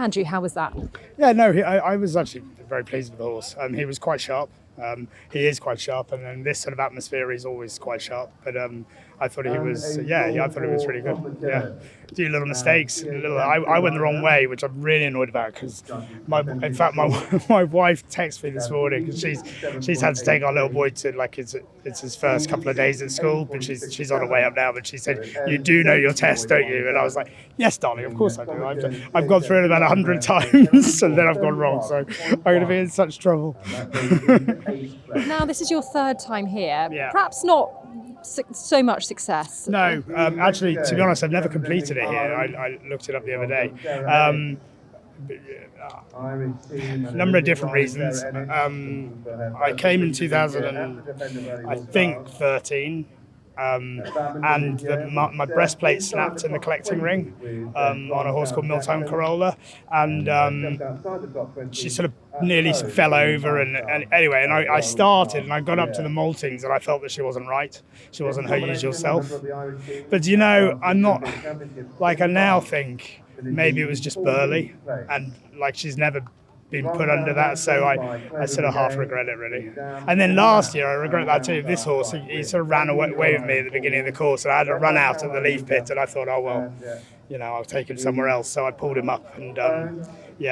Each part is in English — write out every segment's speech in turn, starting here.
Andrew, how was that? Yeah, no, I was actually very pleased with the horse. He was quite sharp. He is quite sharp, and then this sort of atmosphere is always quite sharp. But I thought he was, I thought he was really good. Yeah, a few little mistakes. I went the wrong way, which I'm really annoyed about because, in fact, my my wife texted me this morning because she's had to take our little boy to it's his first couple of days at school, but she's on her way up now. But she said, "You do know your test, don't you?" And I was like, "Yes, darling, of course I do. I've gone through it about 100 times, and then I've gone wrong, so I'm going to be in such trouble." Now, this is your third time here. Yeah. Perhaps not so much success. No, actually, to be honest, I've never completed it here. I looked it up the other day. A number of different reasons. I came in 2013. And my breastplate snapped in the collecting ring on a horse called Milltown Corolla, and she sort of nearly fell over. And anyway, I started and I got up to the maltings and I felt that she wasn't right. She wasn't her usual self. But I'm not like, I now think maybe it was just Burghley, and like she's never been put under that, so I sort of half regret it really. And then last year I regret that too. This horse, he sort of ran away with me at the beginning of the course, and I had to run out of the leaf pit, and I thought, oh well, I'll take him somewhere else. So I pulled him up, and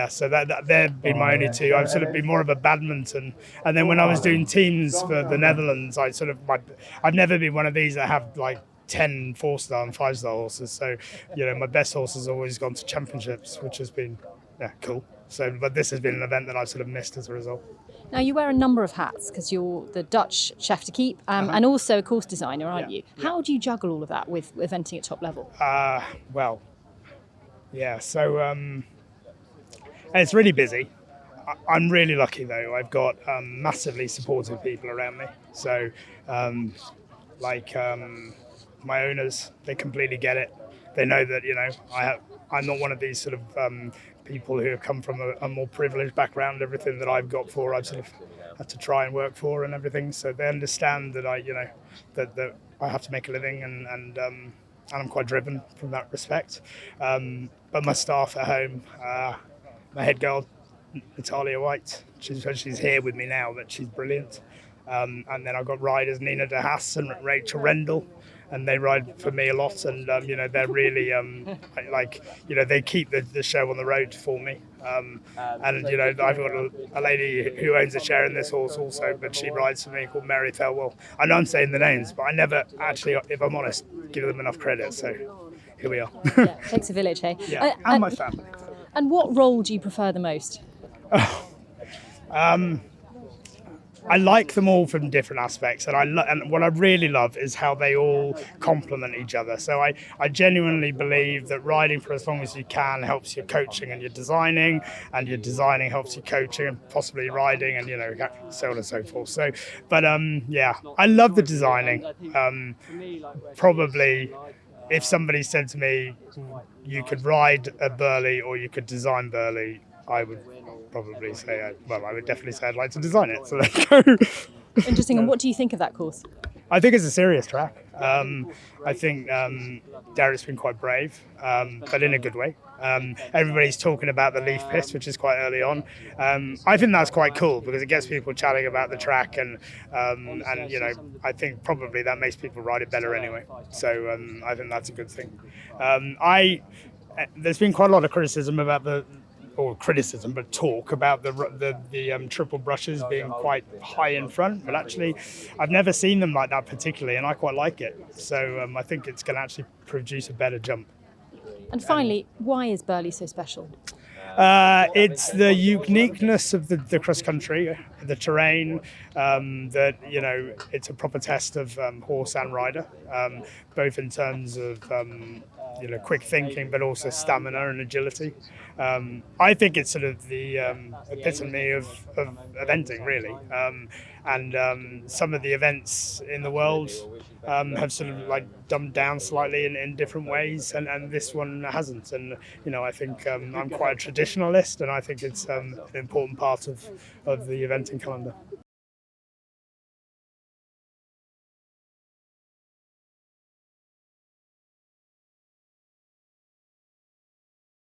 so that they've been my only two. I've sort of been more of a badminton, and then when I was doing teams for the Netherlands, I've never been one of these that have like 10 4-star and 5-star horses. So my best horse has always gone to championships, which has been cool. So, but this has been an event that I've sort of missed as a result. Now, you wear a number of hats because you're the Dutch chef de keep and also a course designer, aren't you? How do you juggle all of that with eventing at top level? So it's really busy. I'm really lucky though. I've got massively supportive people around me. So, my owners, they completely get it. They know that I'm not one of these sort of people who have come from a more privileged background. Everything that I've got for, I've sort of had to try and work for and everything. So they understand that that I have to make a living, and I'm quite driven from that respect. But my staff at home, my head girl, Natalia White, she's here with me now, but she's brilliant. And then I've got riders, Nina De Haas and Rachel Rendell, and they ride for me a lot, and they're really they keep the show on the road for me. And I've got a lady who owns a share in this horse also, but she rides for me, called Mary Thelwell. I know I'm saying the names, but I never actually, if I'm honest, give them enough credit. So here we are. Takes a village, hey? Yeah, and my family. And what role do you prefer the most? I like them all from different aspects, and what I really love is how they all complement each other. So I genuinely believe that riding for as long as you can helps your coaching and your designing helps your coaching and possibly riding, and so on and so forth. So, but I love the designing. Probably, if somebody said to me, you could ride a Burghley or you could design Burghley, I would probably say, I would definitely say I'd like to design it. So there you go. Interesting. And what do you think of that course? I think it's a serious track. I think Derek's been quite brave, but in a good way. Everybody's talking about the leaf pit, which is quite early on. I think that's quite cool because it gets people chatting about the track, and I think probably that makes people ride it better anyway. So I think that's a good thing. There's been quite a lot of criticism about talk about the triple brushes being quite high in front, but actually I've never seen them like that particularly, and I quite like it. So I think it's going to actually produce a better jump. And finally, why is Burghley so special? It's the uniqueness of the cross country, the terrain, that it's a proper test of horse and rider, both in terms of quick thinking, but also stamina and agility. I think it's sort of the epitome of eventing, really. And some of the events in the world have sort of dumbed down slightly in different ways, and this one hasn't. And I think I'm quite a traditionalist, and I think it's an important part of the eventing calendar.